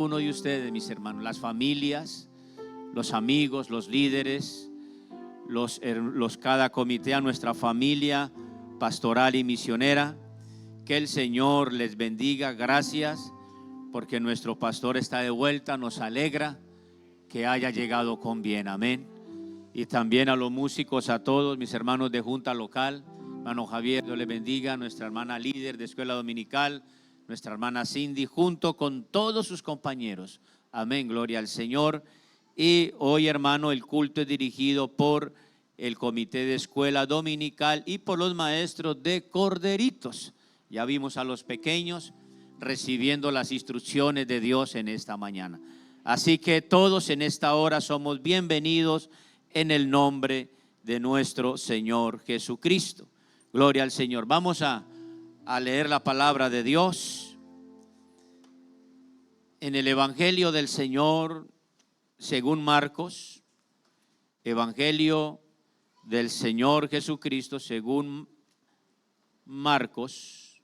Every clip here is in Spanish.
Uno de ustedes, mis hermanos, las familias, los amigos, los líderes, cada comité, a nuestra familia pastoral y misionera, que el Señor les bendiga. Gracias porque nuestro pastor está de vuelta, nos alegra que haya llegado con bien, amén. Y también a los músicos, a todos mis hermanos de junta local, hermano Javier, Dios le bendiga, nuestra hermana líder de escuela dominical, nuestra hermana Cindy, junto con todos sus compañeros, amén, gloria al Señor. Y hoy, hermano, el culto es dirigido por el comité de escuela dominical y por los maestros de Corderitos. Ya vimos a los pequeños recibiendo las instrucciones de Dios en esta mañana. Así que todos en esta hora somos bienvenidos en el nombre de nuestro Señor Jesucristo. Gloria al Señor. Vamos a leer la palabra de Dios en el Evangelio del Señor según Marcos. Evangelio del Señor Jesucristo según Marcos.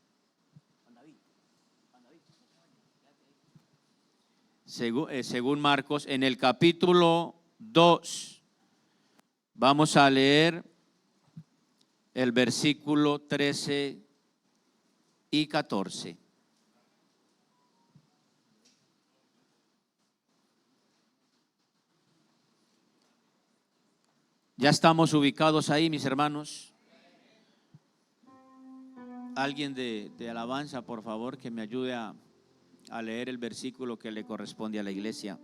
Según Marcos, en el capítulo 2, vamos a leer el versículo 13 y 14. Ya estamos ubicados ahí, mis hermanos. Alguien de alabanza, por favor, que me ayude a leer el versículo que le corresponde a la iglesia.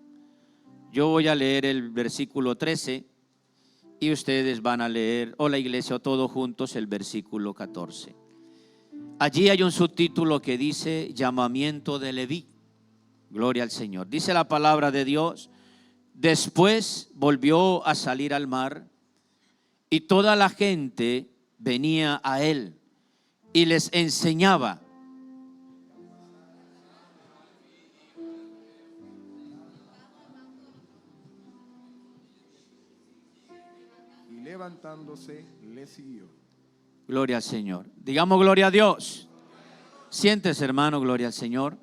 Yo voy a leer el versículo 13 y ustedes van a leer, o la iglesia, o todos juntos, el versículo 14. Allí hay un subtítulo que dice llamamiento de Leví. Gloria al Señor. Dice la palabra de Dios: después volvió a salir al mar y toda la gente venía a él y les enseñaba. Y levantándose le siguió. Gloria al Señor. Digamos gloria a Dios. Siéntese, hermano, gloria al Señor.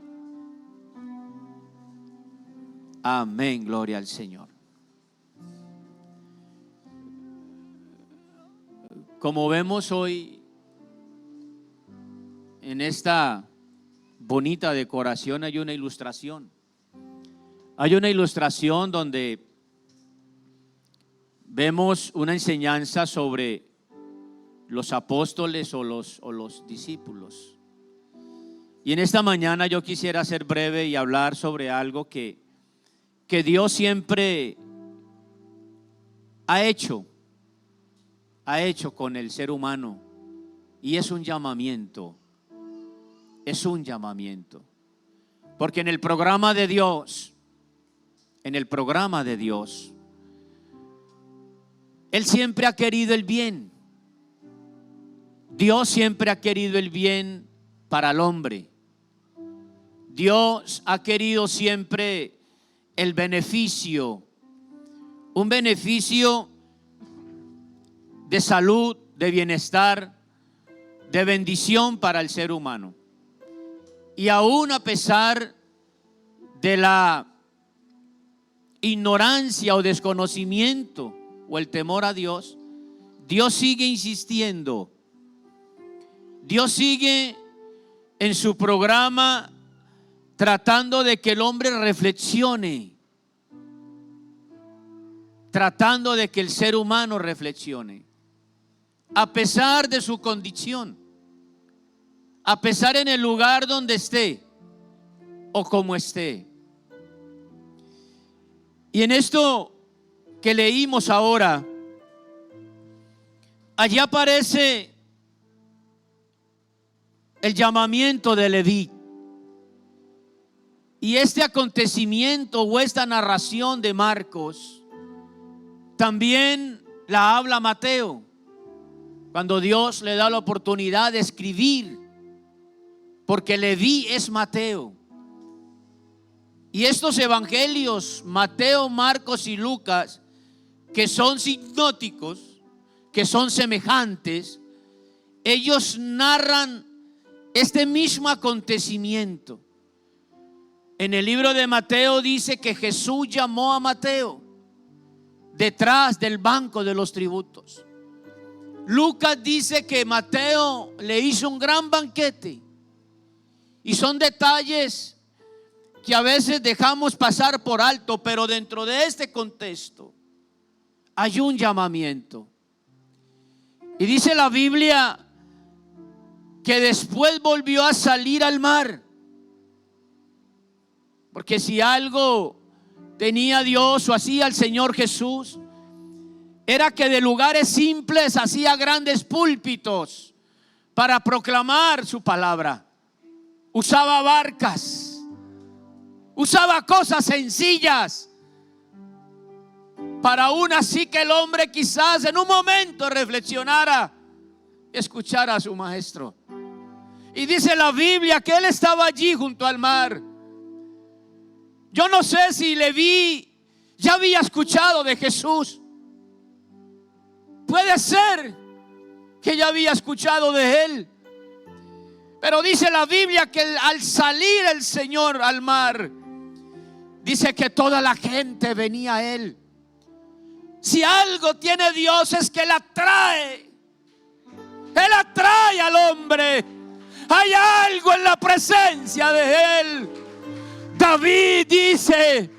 Amén, gloria al Señor. Como vemos hoy en esta bonita decoración, hay una ilustración. Hay una ilustración donde vemos una enseñanza sobre los apóstoles o los discípulos. Y en esta mañana yo quisiera ser breve y hablar sobre algo que Dios siempre ha hecho con el ser humano, y es un llamamiento. Es un llamamiento. Porque en el programa de Dios, Él siempre ha querido el bien. Dios siempre ha querido el bien para el hombre. Dios ha querido siempre el beneficio, un beneficio de salud, de bienestar, de bendición para el ser humano. Y aún a pesar de la ignorancia o desconocimiento o el temor a Dios, Dios sigue insistiendo. Dios sigue en su programa tratando de que el hombre reflexione, tratando de que el ser humano reflexione, a pesar de su condición, a pesar en el lugar donde esté o como esté. Y en esto que leímos ahora, allí aparece el llamamiento de Leví. Y este acontecimiento o esta narración de Marcos también la habla Mateo, cuando Dios le da la oportunidad de escribir, porque Leví es Mateo. Y estos evangelios, Mateo, Marcos y Lucas, que son sinópticos, que son semejantes, ellos narran este mismo acontecimiento. En el libro de Mateo dice que Jesús llamó a Mateo detrás del banco de los tributos. Lucas dice que Mateo le hizo un gran banquete. Y son detalles que a veces dejamos pasar por alto, pero dentro de este contexto hay un llamamiento. Y dice la Biblia que después volvió a salir al mar. Porque si algo tenía Dios o hacía el Señor Jesús, era que de lugares simples hacía grandes púlpitos para proclamar su palabra. Usaba barcas, usaba cosas sencillas para aún así que el hombre quizás en un momento reflexionara y escuchara a su maestro. Y dice la Biblia que él estaba allí junto al mar. Yo no sé si Leví ya había escuchado de Jesús. Puede ser que ya había escuchado de él. Pero dice la Biblia que al salir el Señor al mar, dice que toda la gente venía a él. Si algo tiene Dios es que Él atrae al hombre. Hay algo en la presencia de Él. David dice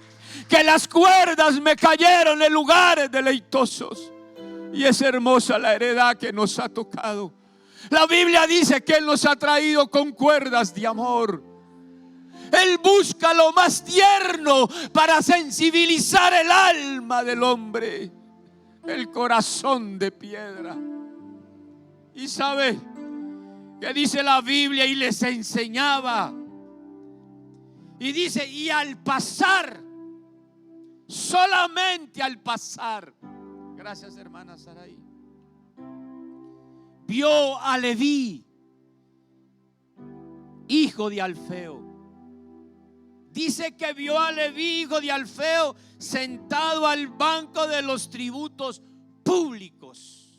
que las cuerdas me cayeron en lugares deleitosos. Y es hermosa la heredad que nos ha tocado. La Biblia dice que Él nos ha traído con cuerdas de amor. Él busca lo más tierno para sensibilizar el alma del hombre, el corazón de piedra. Y sabe que dice la Biblia, y les enseñaba. Y dice, y al pasar, solamente al pasar, gracias hermana Sarai, vio a Leví, hijo de Alfeo. Dice que vio a Leví, hijo de Alfeo, sentado al banco de los tributos públicos.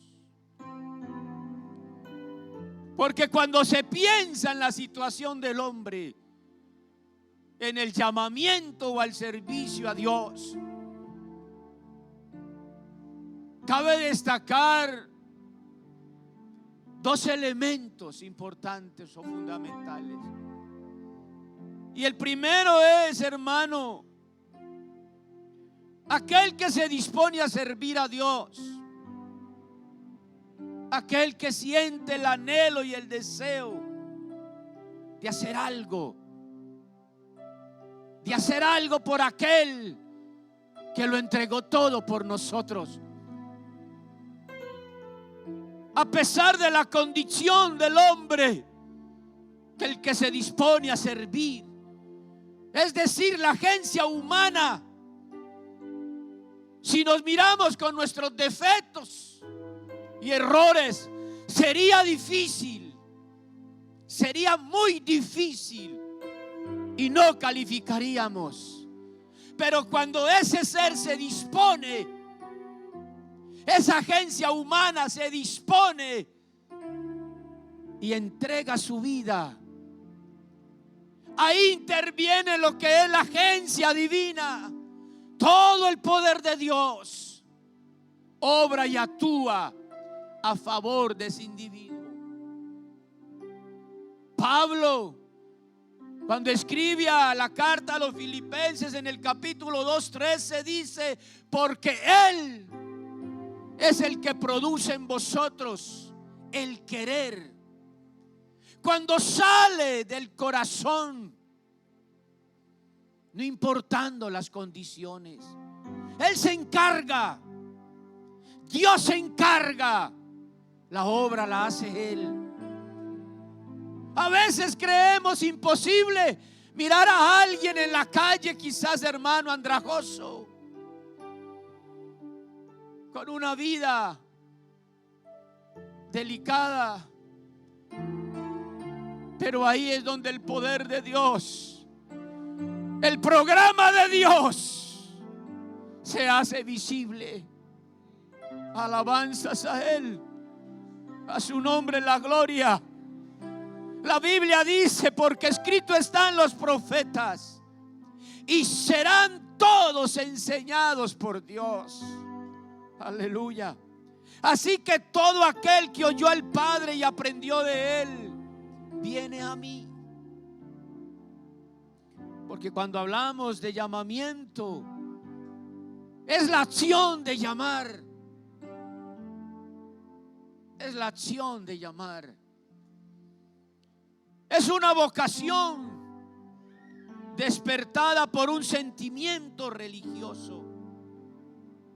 Porque cuando se piensa en la situación del hombre, en el llamamiento o al servicio a Dios, cabe destacar dos elementos importantes o fundamentales. Y el primero es, hermano, aquel que se dispone a servir a Dios, aquel que siente el anhelo y el deseo de hacer algo por aquel que lo entregó todo por nosotros. A pesar de la condición del hombre, el que se dispone a servir, es decir, la agencia humana, si nos miramos con nuestros defectos y errores, sería difícil, sería muy difícil y no calificaríamos. Pero cuando ese ser se dispone, esa agencia humana se dispone y entrega su vida, ahí interviene lo que es la agencia divina. Todo el poder de Dios obra y actúa a favor de ese individuo. Pablo, cuando escribe la carta a los Filipenses en el capítulo 2:13, dice: porque Él es el que produce en vosotros el querer. Cuando sale del corazón, no importando las condiciones, Él se encarga. Dios se encarga. La obra la hace Él. A veces creemos imposible mirar a alguien en la calle, quizás hermano andrajoso, con una vida delicada. Pero ahí es donde el poder de Dios, el programa de Dios, se hace visible. Alabanzas a Él, a su nombre la gloria. La Biblia dice: porque escrito está en los profetas, y serán todos enseñados por Dios. Aleluya. Así que todo aquel que oyó al Padre y aprendió de Él, viene a mí. Porque cuando hablamos de llamamiento, es la acción de llamar. Es la acción de llamar. Es una vocación despertada por un sentimiento religioso.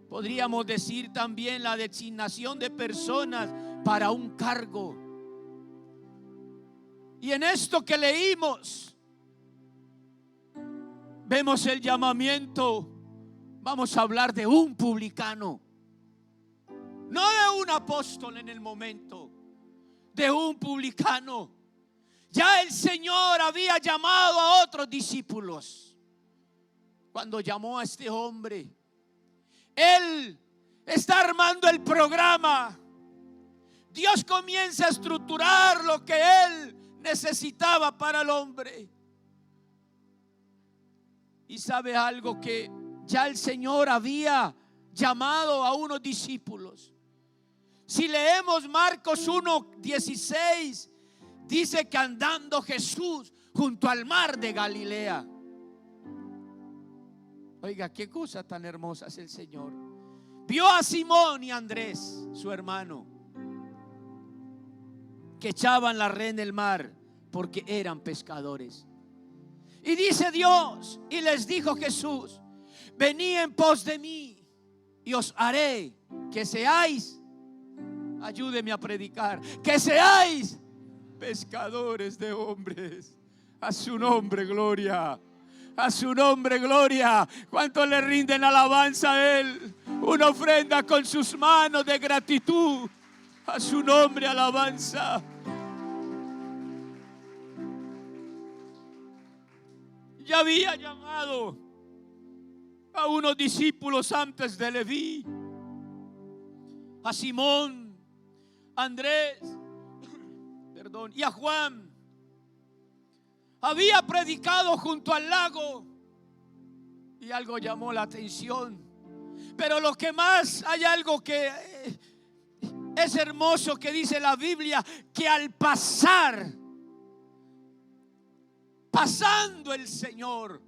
Podríamos decir también la designación de personas para un cargo. Y en esto que leímos, vemos el llamamiento. Vamos a hablar de un publicano, no de un apóstol en el momento, de un publicano. Ya el Señor había llamado a otros discípulos. Cuando llamó a este hombre, Él está armando el programa. Dios comienza a estructurar lo que Él necesitaba para el hombre. Y sabe algo, que ya el Señor había llamado a unos discípulos. Si leemos Marcos 1:16, dice que andando Jesús junto al mar de Galilea. Oiga, qué cosa tan hermosa es el Señor. Vio a Simón y Andrés, su hermano, que echaban la red en el mar porque eran pescadores. Y dice Dios, y les dijo Jesús: venid en pos de mí y os haré que seáis, ayúdeme a predicar, que seáis pescadores de hombres. A su nombre gloria, a su nombre gloria. ¿Cuántos le rinden alabanza a Él? Una ofrenda con sus manos de gratitud. A su nombre alabanza. Ya había llamado a unos discípulos antes de Leví, a Simón, Andrés, y a Juan. Había predicado junto al lago y algo llamó la atención. Pero lo que más, hay algo que es hermoso que dice la Biblia, que al pasando el Señor,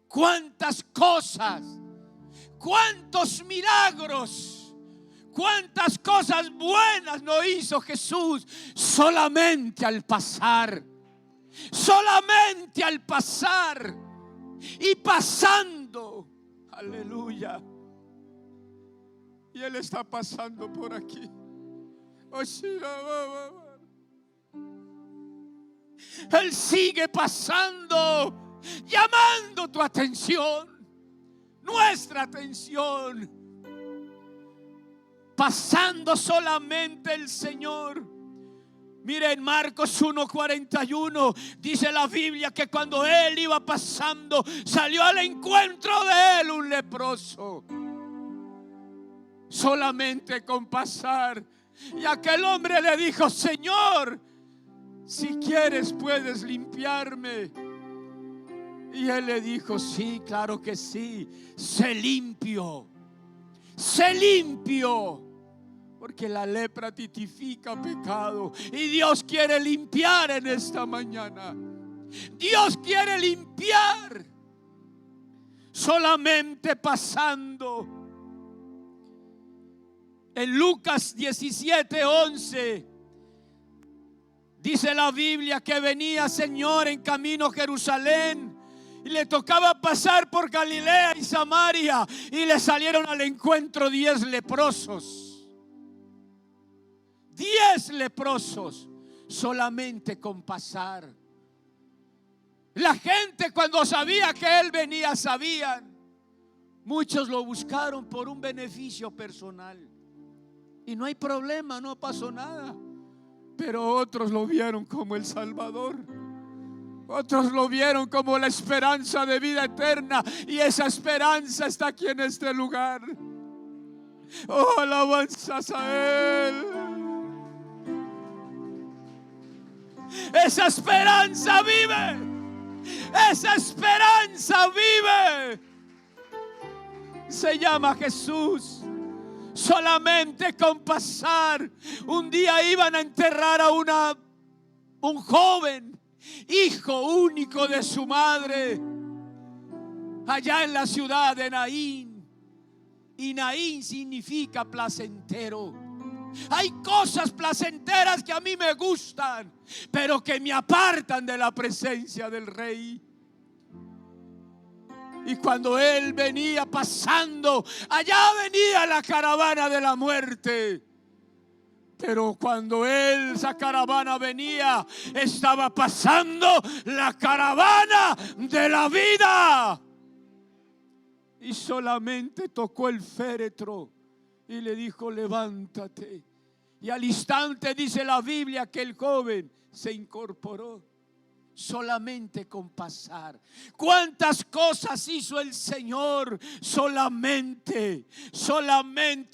cuántas cosas, cuántos milagros, cuántas cosas buenas no hizo Jesús solamente al pasar. Solamente al pasar. Y pasando, aleluya. Y Él está pasando por aquí. Él sigue pasando, llamando tu atención, nuestra atención. Pasando solamente el Señor. Mire, en Marcos 1:41 dice la Biblia que cuando Él iba pasando, salió al encuentro de Él un leproso. Solamente con pasar. Y aquel hombre le dijo: Señor, si quieres puedes limpiarme. Y Él le dijo: sí, claro que sí, sé limpio. Sé limpio. Porque la lepra tipifica pecado. Y Dios quiere limpiar en esta mañana. Dios quiere limpiar. Solamente pasando. En Lucas 17:11 dice la Biblia que venía Señor en camino a Jerusalén. Y le tocaba pasar por Galilea y Samaria. Y le salieron al encuentro 10 leprosos. 10 leprosos solamente con pasar. La gente, cuando sabía que Él venía, sabían. Muchos lo buscaron por un beneficio personal. Y no hay problema, no pasó nada. Pero otros lo vieron como el Salvador. Otros lo vieron como la esperanza de vida eterna. Y esa esperanza está aquí en este lugar. Oh, alabanzas a Él. Esa esperanza vive. Esa esperanza vive. Se llama Jesús. Solamente con pasar. Un día iban a enterrar a un joven, hijo único de su madre, allá en la ciudad de Naín. Y Naín significa placentero. Hay cosas placenteras que a mí me gustan, pero que me apartan de la presencia del Rey. Y cuando él venía pasando, allá venía la caravana de la muerte. Pero cuando esa caravana venía, estaba pasando la caravana de la vida. Y solamente tocó el féretro y le dijo: levántate. Y al instante dice la Biblia que el joven se incorporó. Solamente con pasar. ¿Cuántas cosas hizo el Señor solamente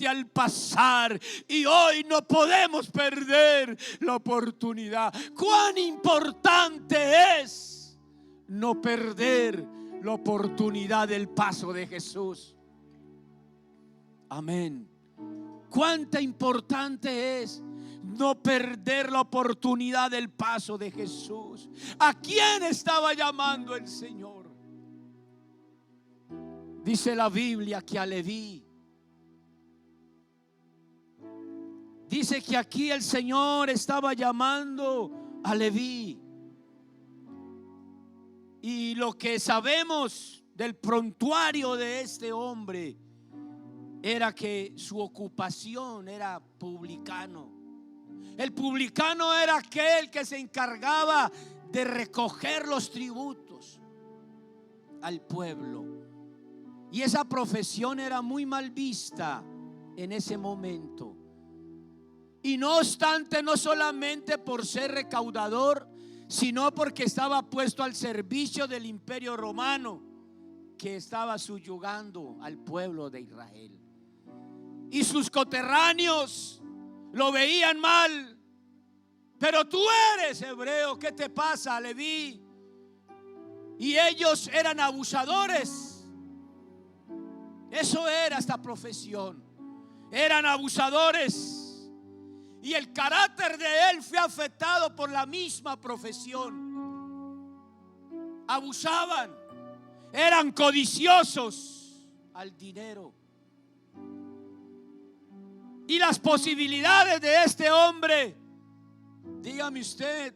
al pasar? Y hoy no podemos perder la oportunidad. Cuán importante es no perder la oportunidad del paso de Jesús. Amén. Cuánta importante es no perder la oportunidad del paso de Jesús. ¿A quién estaba llamando el Señor? Dice la Biblia que a Leví. Dice que aquí el Señor estaba llamando a Leví. Y lo que sabemos del prontuario de este hombre era que su ocupación era publicano. El publicano era aquel que se encargaba de recoger los tributos al pueblo. Y esa profesión era muy mal vista en ese momento. Y no obstante, no solamente por ser recaudador, sino porque estaba puesto al servicio del Imperio Romano, que estaba subyugando al pueblo de Israel. Y sus coterráneos lo veían mal. Pero tú eres hebreo, ¿qué te pasa, Leví? Y ellos eran abusadores. Eso era esta profesión. Eran abusadores. Y el carácter de él fue afectado por la misma profesión. Abusaban. Eran codiciosos al dinero. Y las posibilidades de este hombre, dígame usted,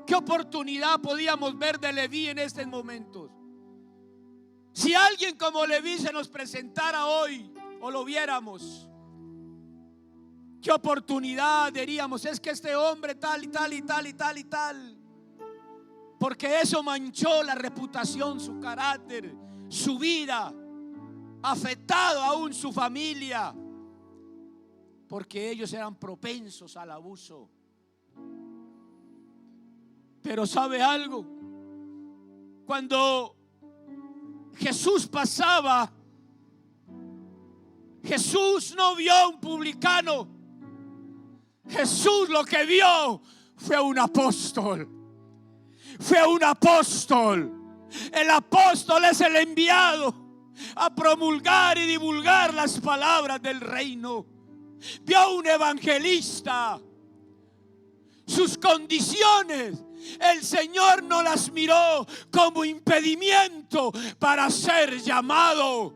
¿qué oportunidad podíamos ver de Leví en estos momentos? Si alguien como Leví se nos presentara hoy o lo viéramos, ¿qué oportunidad diríamos? Es que este hombre tal y tal y tal y tal y tal. Porque eso manchó la reputación, su carácter, su vida, afectado aún su familia. Porque ellos eran propensos al abuso. Pero ¿sabe algo? Cuando Jesús pasaba, Jesús no vio a un publicano. Jesús lo que vio fue un apóstol. Fue un apóstol. El apóstol es el enviado a promulgar y divulgar las palabras del reino. Vio a un evangelista. Sus condiciones el Señor no las miró como impedimento para ser llamado.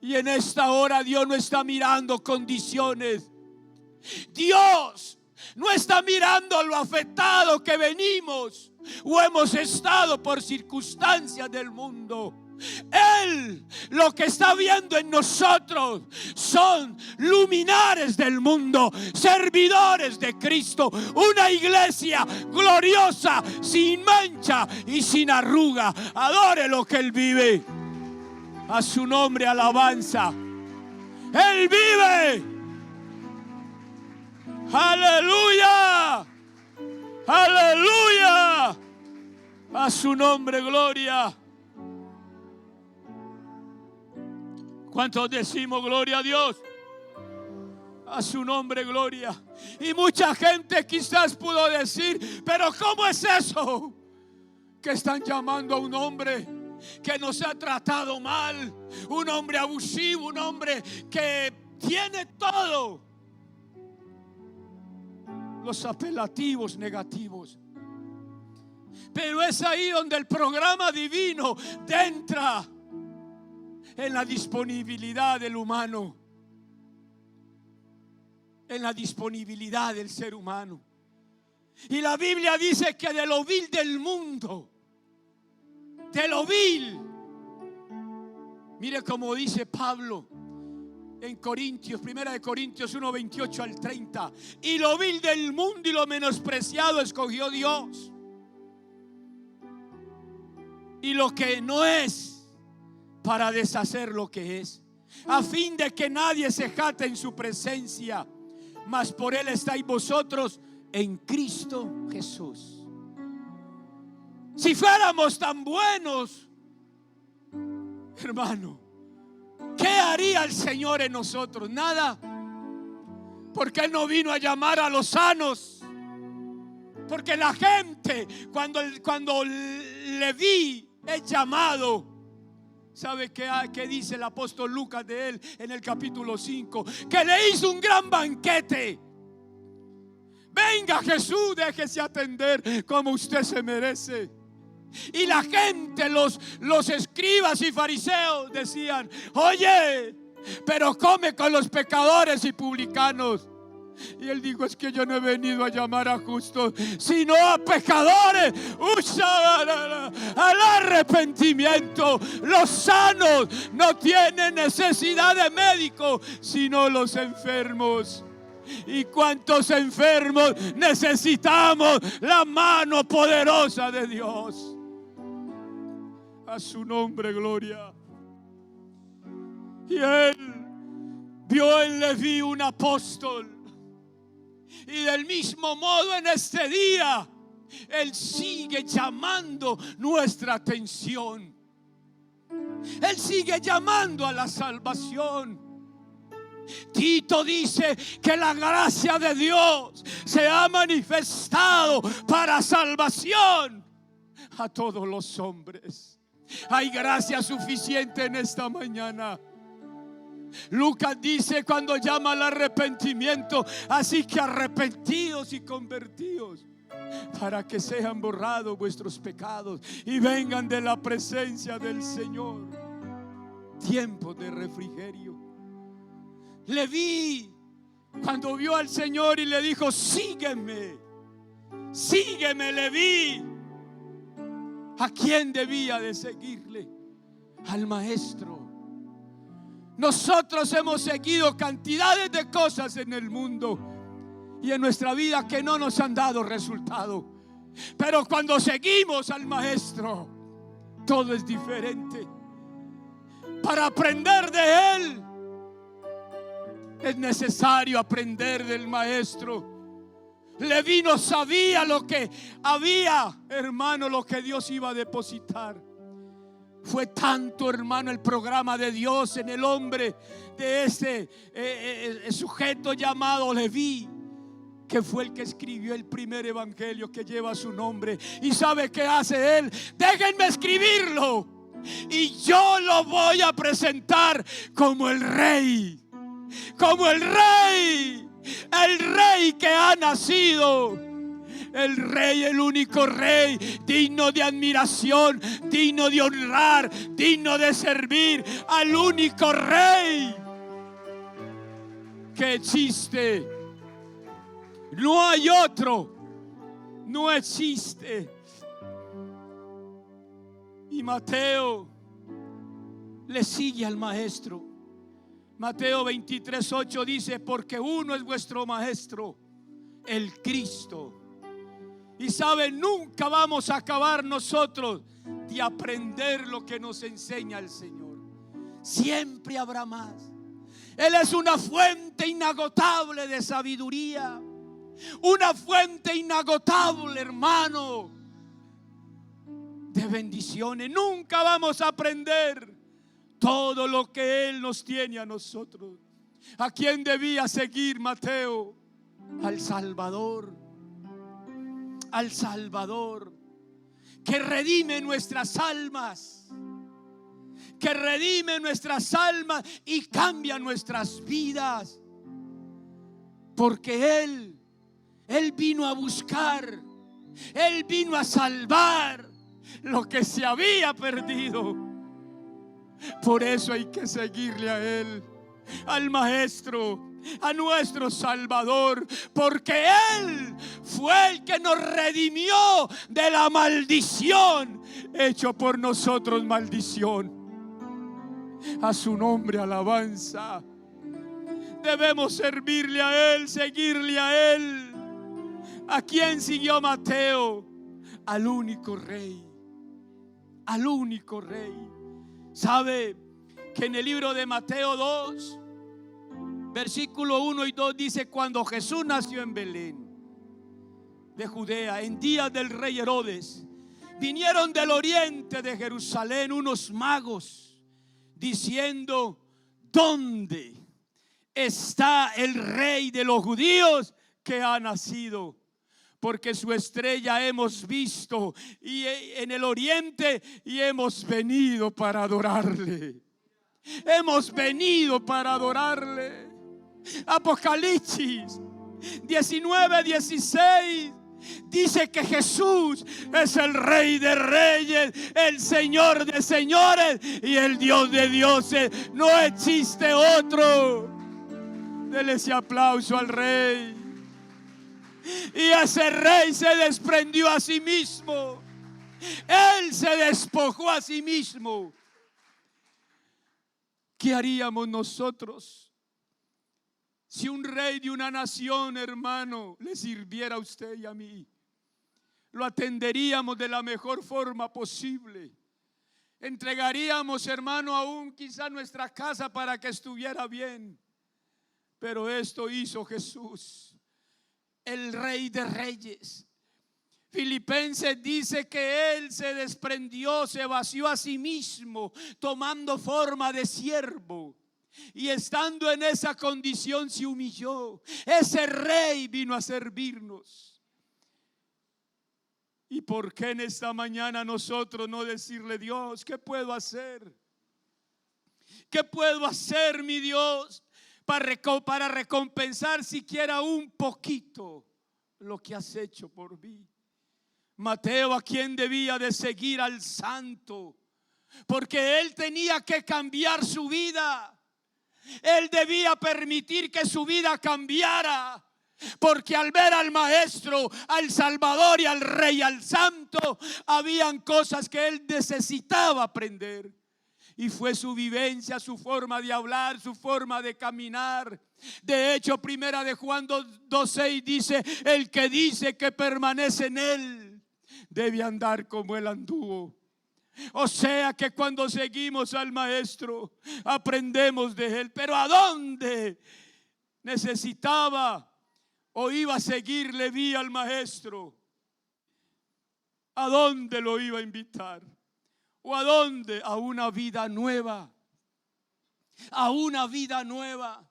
Y en esta hora Dios no está mirando condiciones. Dios no está mirando lo afectado que venimos o hemos estado por circunstancias del mundo. Él lo que está viendo en nosotros son luminares del mundo, servidores de Cristo, una iglesia gloriosa, sin mancha y sin arruga. Adore lo que Él vive. A su nombre alabanza. Él vive. Aleluya. Aleluya. A su nombre gloria. ¿Cuántos decimos gloria a Dios? A su nombre gloria. Y mucha gente quizás pudo decir, pero ¿cómo es eso? que están llamando a un hombre que nos ha tratado mal, un hombre abusivo, un hombre que tiene todo los apelativos negativos. Pero es ahí donde el programa divino entra en la disponibilidad del humano, en la disponibilidad del ser humano. Y la Biblia dice que de lo vil del mundo, de lo vil, mire como dice Pablo en Corintios, 1 Corintios 1, 28 al 30, y lo vil del mundo y lo menospreciado escogió Dios, y lo que no es, para deshacer lo que es, a fin de que nadie se jacte en su presencia, mas por él estáis vosotros en Cristo Jesús. Si fuéramos tan buenos, hermano, ¿qué haría el Señor en nosotros? Nada, porque Él no vino a llamar a los sanos. Porque la gente, cuando Leví es llamado, ¿sabe qué dice el apóstol Lucas de él en el capítulo 5? Que le hizo un gran banquete. Venga Jesús, déjese atender como usted se merece. Y la gente, los escribas y fariseos decían: oye, pero come con los pecadores y publicanos. Y él dijo: es que yo no he venido a llamar a justos, sino a pecadores, al arrepentimiento. Los sanos no tienen necesidad de médico, sino los enfermos. ¿Y cuántos enfermos necesitamos la mano poderosa de Dios? A su nombre, gloria. Y él vio en Leví un apóstol. Y del mismo modo en este día Él sigue llamando nuestra atención. Él sigue llamando a la salvación. Tito dice que la gracia de Dios se ha manifestado para salvación a todos los hombres. Hay gracia suficiente en esta mañana. Lucas dice cuando llama al arrepentimiento: así que arrepentidos y convertidos, para que sean borrados vuestros pecados y vengan de la presencia del Señor tiempos de refrigerio. Leví, cuando vio al Señor y le dijo: sígueme, sígueme, Leví. ¿A quién debía de seguirle? Al maestro. Nosotros hemos seguido cantidades de cosas en el mundo y en nuestra vida que no nos han dado resultado. Pero cuando seguimos al maestro, todo es diferente. Para aprender de él es necesario aprender del maestro. Leví no sabía lo que había, hermano, lo que Dios iba a depositar. Fue tanto, hermano, el programa de Dios en el hombre de ese sujeto llamado Leví, que fue el que escribió el primer evangelio que lleva su nombre. ¿Y sabe qué hace él? Déjenme escribirlo y yo lo voy a presentar como el rey. Como el rey que ha nacido, el rey, el único rey digno de admiración, digno de honrar, digno de servir, al único rey que existe. No hay otro, no existe. Y Mateo le sigue al maestro. Mateo 23:8 dice: porque uno es vuestro maestro, el Cristo. Y saben, nunca vamos a acabar nosotros de aprender lo que nos enseña el Señor. Siempre habrá más. Él es una fuente inagotable de sabiduría, una fuente inagotable, hermano, de bendiciones. Nunca vamos a aprender todo lo que Él nos tiene a nosotros. ¿A quién debía seguir Mateo? Al Salvador. Al Salvador. que redime nuestras almas, que redime nuestras almas y cambia nuestras vidas. Porque Él vino a buscar, Él vino a salvar lo que se había perdido. Por eso hay que seguirle a Él, al Maestro, a nuestro Salvador, porque Él fue el que nos redimió de la maldición, hecho por nosotros maldición. A su nombre alabanza. Debemos servirle a Él, seguirle a Él. ¿A quién siguió Mateo? Al único Rey, al único Rey. ¿Sabe que en el libro de Mateo 2, versículo 1 y 2 dice: cuando Jesús nació en Belén de Judea, en días del rey Herodes, vinieron del oriente de Jerusalén unos magos diciendo: ¿dónde está el rey de los judíos que ha nacido? Porque su estrella hemos visto y en el oriente y hemos venido para adorarle. Hemos venido para adorarle. Apocalipsis 19:16 dice que Jesús es el Rey de reyes, el Señor de señores y el Dios de dioses. No existe otro. Dele ese aplauso al Rey. Y ese Rey se desprendió a sí mismo. Él se despojó a sí mismo. ¿Qué haríamos nosotros si un rey de una nación, hermano, le sirviera a usted y a mí? Lo atenderíamos de la mejor forma posible. Entregaríamos, hermano, aún quizá nuestra casa para que estuviera bien. Pero esto hizo Jesús, el Rey de reyes. Filipenses dice que Él se desprendió, se vació a sí mismo, tomando forma de siervo. Y estando en esa condición se humilló. Ese Rey vino a servirnos. ¿Y por qué en esta mañana nosotros no decirle: Dios, ¿qué puedo hacer? ¿Qué puedo hacer, mi Dios, para recompensar siquiera un poquito lo que has hecho por mí? Mateo, ¿a quién debía de seguir? Al santo, porque él tenía que cambiar su vida. Él debía permitir que su vida cambiara, porque al ver al Maestro, al Salvador y al Rey, al Santo, habían cosas que él necesitaba aprender. Y fue su vivencia, su forma de hablar, su forma de caminar. De hecho, primera de Juan 2:6 dice: el que dice que permanece en Él debe andar como Él anduvo. O sea que cuando seguimos al Maestro, aprendemos de Él. Pero ¿a dónde necesitaba o iba a seguir Leví al Maestro? ¿A dónde lo iba a invitar? ¿O a dónde? A una vida nueva. A una vida nueva.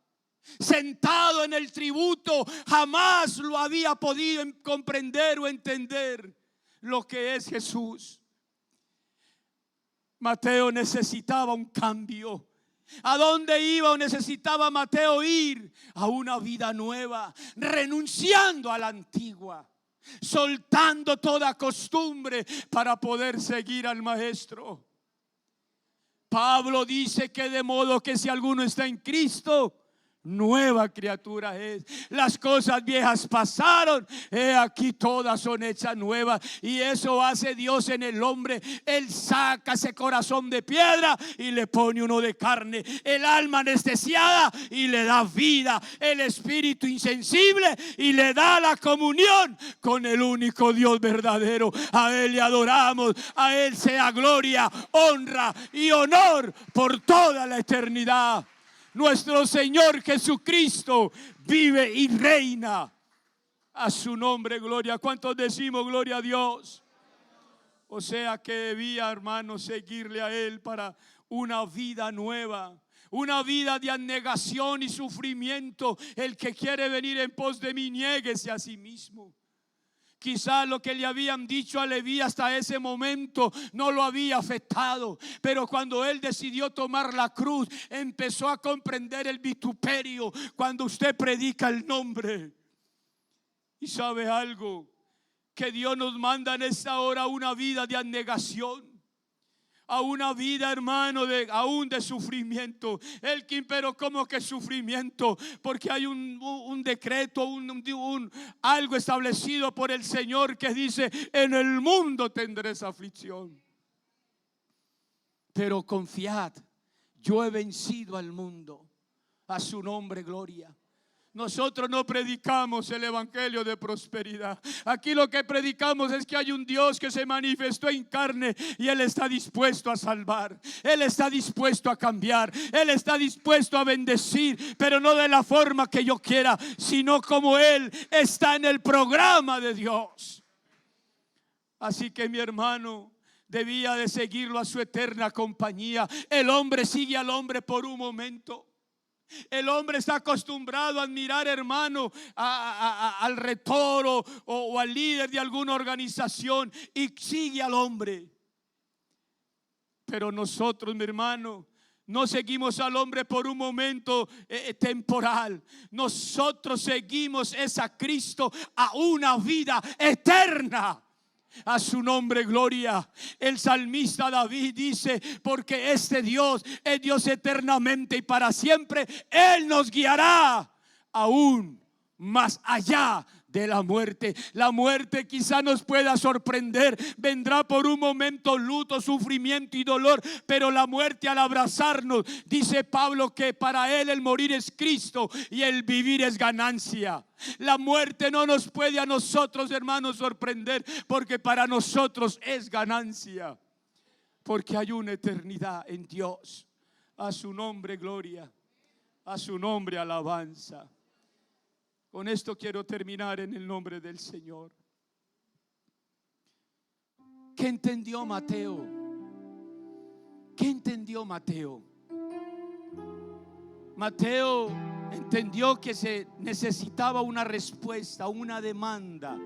Sentado en el tributo, jamás lo había podido comprender o entender lo que es Jesús. Mateo necesitaba un cambio. ¿A dónde iba o necesitaba Mateo ir? A una vida nueva, renunciando a la antigua, soltando toda costumbre para poder seguir al Maestro. Pablo dice que de modo que si alguno está en Cristo, nueva criatura es. Las cosas viejas pasaron, he aquí todas son hechas nuevas. Y eso hace Dios en el hombre. Él saca ese corazón de piedra y le pone uno de carne, el alma anestesiada y le da vida, el espíritu insensible y le da la comunión con el único Dios verdadero. A Él le adoramos, a Él sea gloria, honra y honor por toda la eternidad. Nuestro Señor Jesucristo vive y reina. A su nombre, gloria. ¿Cuántos decimos gloria a Dios? O sea que debía, hermano, seguirle a Él para una vida nueva, una vida de abnegación y sufrimiento. El que quiere venir en pos de mí, niéguese a sí mismo. Quizá lo que le habían dicho a Leví hasta ese momento no lo había afectado, pero cuando él decidió tomar la cruz, empezó a comprender el vituperio cuando usted predica el nombre. Y sabe algo, que Dios nos manda en esta hora una vida de abnegación, a una vida, hermano, aún de sufrimiento. Pero ¿cómo que sufrimiento? Porque hay un decreto, algo establecido por el Señor que dice: en el mundo tendréis aflicción, pero confiad, yo he vencido al mundo. A su nombre gloria. Nosotros no predicamos el evangelio de prosperidad. Aquí lo que predicamos es que hay un Dios que se manifestó en carne y Él está dispuesto a salvar. Él está dispuesto a cambiar. Él está dispuesto a bendecir, pero no de la forma que yo quiera, sino como Él está en el programa de Dios. Así que mi hermano debía de seguirlo a su eterna compañía. El hombre sigue al hombre por un momento. El hombre está acostumbrado a admirar, hermano, al rector o al líder de alguna organización, y sigue al hombre. Pero nosotros, mi hermano, no seguimos al hombre por un momento temporal. Nosotros seguimos a Cristo a una vida eterna. A su nombre gloria. El salmista David dice: porque este Dios es Dios eternamente y para siempre. Él nos guiará aún más allá de la muerte. La muerte quizá nos pueda sorprender. Vendrá por un momento luto, sufrimiento y dolor, pero la muerte, al abrazarnos, dice Pablo que para él el morir es Cristo y el vivir es ganancia. La muerte no nos puede a nosotros, hermanos, sorprender, porque para nosotros es ganancia, porque hay una eternidad en Dios. A su nombre gloria, a su nombre alabanza. Con esto quiero terminar en el nombre del Señor. ¿Qué entendió Mateo? ¿Qué entendió Mateo? Mateo entendió que se necesitaba una respuesta, una demanda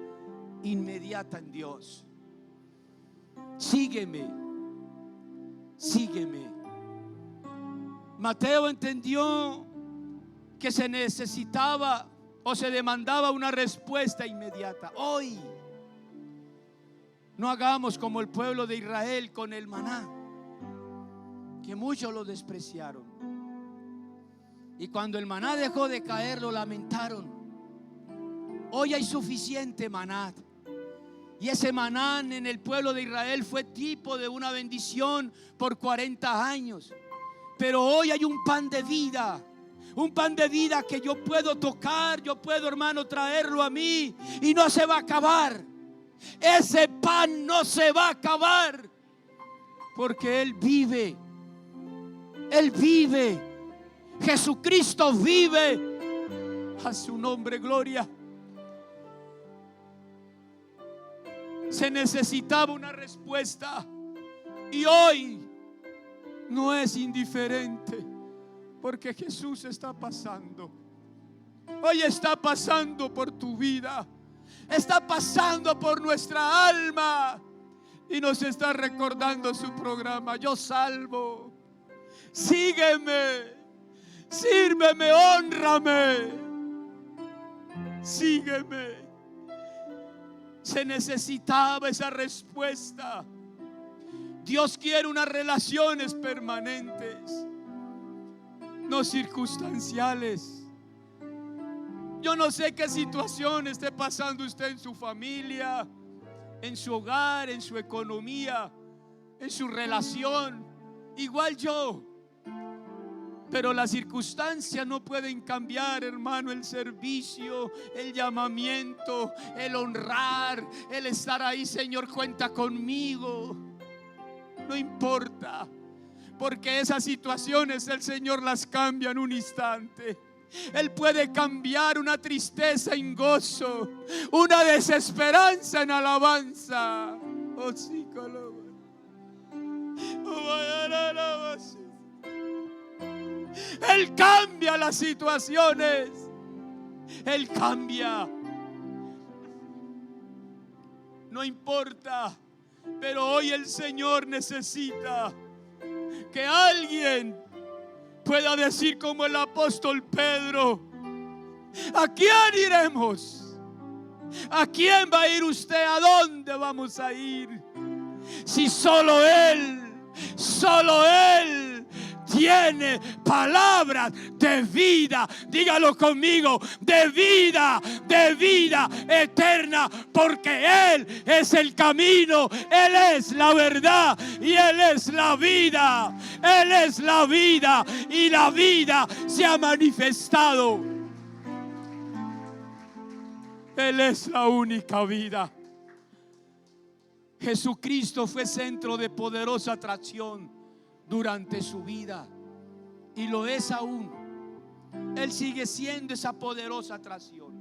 inmediata en Dios. Sígueme, sígueme. Mateo entendió que se necesitaba o se demandaba una respuesta inmediata. Hoy no hagamos como el pueblo de Israel con el maná, que muchos lo despreciaron, y cuando el maná dejó de caer lo lamentaron. Hoy hay suficiente maná, y ese maná en el pueblo de Israel fue tipo de una bendición por 40 años. Pero hoy hay un pan de vida. Un pan de vida que yo puedo tocar, yo puedo, hermano, traerlo a mí y no se va a acabar. Ese pan no se va a acabar, porque Él vive. Él vive. Jesucristo vive. A su nombre gloria. Se necesitaba una respuesta, y hoy no es indiferente. Porque Jesús está pasando. Hoy está pasando por tu vida. Está pasando por nuestra alma. Y nos está recordando su programa: yo salvo. Sígueme. Sírveme, hónrame. Sígueme. Se necesitaba esa respuesta. Dios quiere unas relaciones permanentes, no circunstanciales. Yo no sé qué situación esté pasando usted en su familia, en su hogar, en su economía, en su relación. Igual yo. Pero las circunstancias no pueden cambiar, hermano, el servicio, el llamamiento, el honrar, el estar ahí. Señor, cuenta conmigo. No importa. Porque esas situaciones el Señor las cambia en un instante. Él puede cambiar una tristeza en gozo, una desesperanza en alabanza. Oh, sí, Él cambia las situaciones. Él cambia. no importa. Pero hoy el Señor necesita que alguien pueda decir como el apóstol Pedro: ¿a quién iremos? ¿A quién va a ir usted? ¿A dónde vamos a ir? Si solo Él tiene palabras de vida. Dígalo conmigo: de vida eterna, porque Él es el camino, Él es la verdad y Él es la vida. Él es la vida y la vida se ha manifestado. Él es la única vida. Jesucristo fue centro de poderosa atracción durante su vida y lo es aún. Él sigue siendo esa poderosa atracción.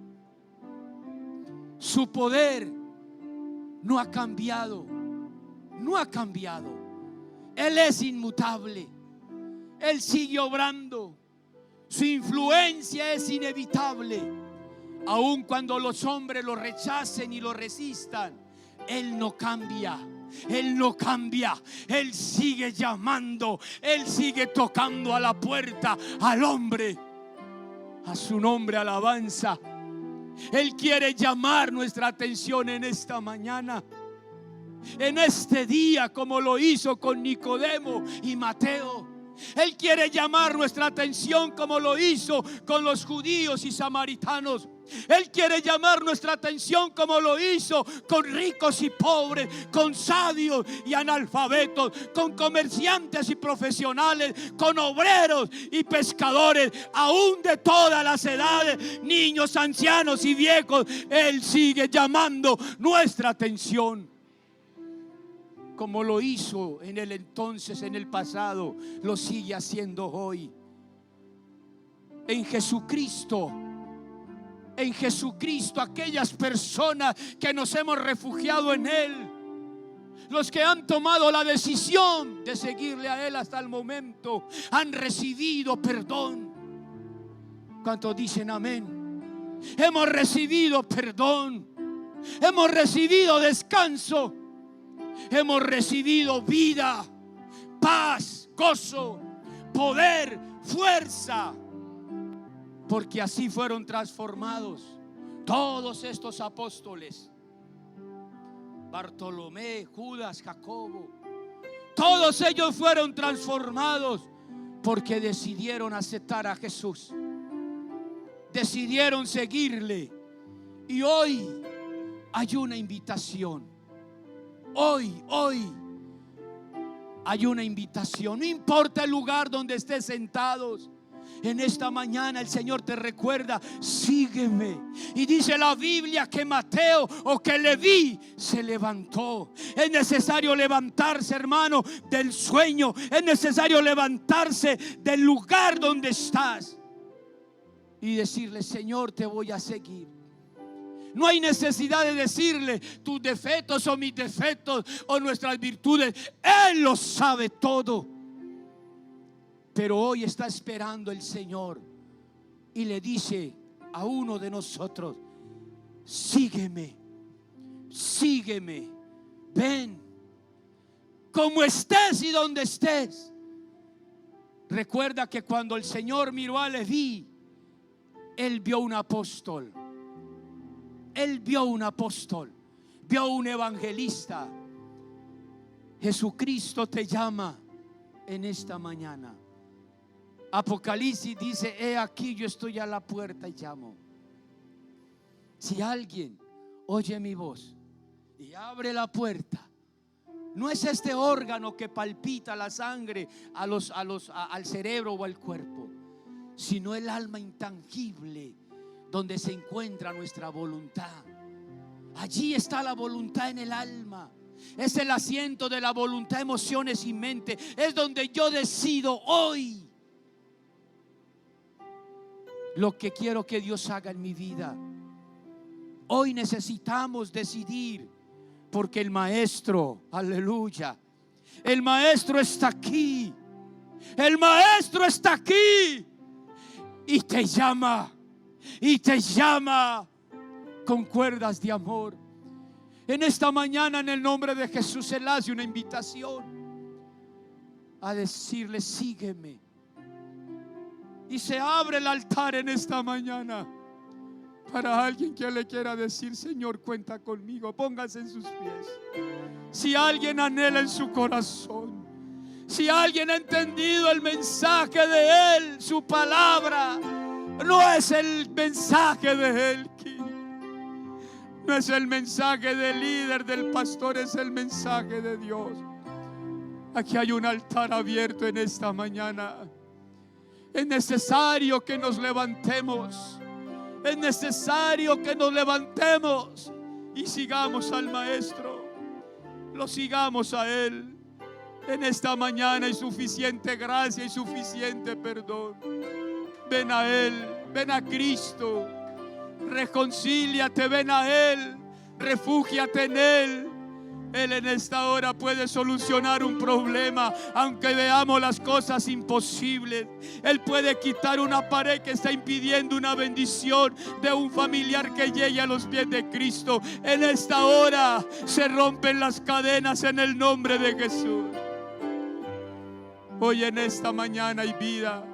Su poder no ha cambiado, no ha cambiado. Él es inmutable. Él sigue obrando. Su influencia es inevitable. Aun cuando los hombres lo rechacen y lo resistan, Él no cambia. Él no cambia. Él sigue llamando. Él sigue tocando a la puerta al hombre. A su nombre alabanza. Él quiere llamar nuestra atención en esta mañana, en este día, como lo hizo con Nicodemo y Mateo. Él quiere llamar nuestra atención como lo hizo con los judíos y samaritanos. Él quiere llamar nuestra atención como lo hizo con ricos y pobres, con sabios y analfabetos, con comerciantes y profesionales, con obreros y pescadores, aún de todas las edades, niños, ancianos y viejos. Él sigue llamando nuestra atención. Como lo hizo en el entonces, en el pasado, lo sigue haciendo hoy. En Jesucristo, aquellas personas que nos hemos refugiado en Él, los que han tomado la decisión de seguirle a Él hasta el momento, han recibido perdón. ¿Cuántos dicen amén? Hemos recibido perdón, hemos recibido descanso, hemos recibido vida, paz, gozo, poder, fuerza. Porque así fueron transformados todos estos apóstoles: Bartolomé, Judas, Jacobo. Todos ellos fueron transformados porque decidieron aceptar a Jesús, decidieron seguirle. Y hoy hay una invitación. Hoy hay una invitación. No importa el lugar donde estés sentados, en esta mañana el Señor te recuerda: sígueme. Y dice la Biblia que Mateo o que Leví se levantó. Es necesario levantarse, hermano, del sueño. Es necesario levantarse del lugar donde estás y decirle: Señor, te voy a seguir. No hay necesidad de decirle tus defectos o mis defectos o nuestras virtudes. Él lo sabe todo. Pero hoy está esperando el Señor y le dice a uno de nosotros: sígueme, sígueme, ven, como estés y donde estés. Recuerda que cuando el Señor miró a Leví, Él vio un apóstol. Él vio un apóstol, vio un evangelista. Jesucristo te llama en esta mañana. Apocalipsis dice: he aquí, yo estoy a la puerta y llamo. Si alguien oye mi voz y abre la puerta, no es este órgano que palpita la sangre al cerebro o al cuerpo, sino el alma intangible donde se encuentra nuestra voluntad. Allí está la voluntad en el alma. Es el asiento de la voluntad, emociones y mente. Es donde yo decido hoy lo que quiero que Dios haga en mi vida. Hoy necesitamos decidir, porque el Maestro, aleluya, el Maestro está aquí. El Maestro está aquí y te llama con cuerdas de amor. En esta mañana, en el nombre de Jesús, Él hace una invitación a decirle: sígueme. Y se abre el altar en esta mañana para alguien que le quiera decir: Señor, cuenta conmigo. Póngase en sus pies. Si alguien anhela en su corazón, si alguien ha entendido el mensaje de Él, su palabra no es el mensaje de Elkin, no es el mensaje del líder, del pastor, es el mensaje de Dios. Aquí hay un altar abierto en esta mañana. Es necesario que nos levantemos. Es necesario que nos levantemos y sigamos al Maestro. Lo sigamos a Él. En esta mañana hay suficiente gracia y suficiente perdón. Ven a Él, ven a Cristo. Reconcíliate, ven a Él. Refúgiate en Él. Él en esta hora puede solucionar un problema, aunque veamos las cosas imposibles. Él puede quitar una pared que está impidiendo una bendición de un familiar que llegue a los pies de Cristo. En esta hora se rompen las cadenas en el nombre de Jesús. Hoy en esta mañana hay vida.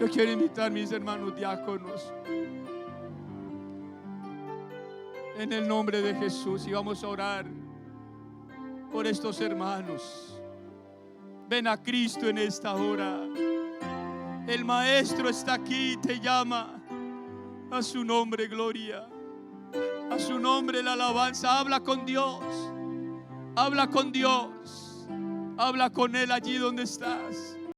Yo quiero invitar a mis hermanos diáconos en el nombre de Jesús, y vamos a orar por estos hermanos. Ven a Cristo en esta hora. El Maestro está aquí, te llama. A su nombre gloria, a su nombre la alabanza. Habla con Dios, habla con Dios, habla con Él allí donde estás.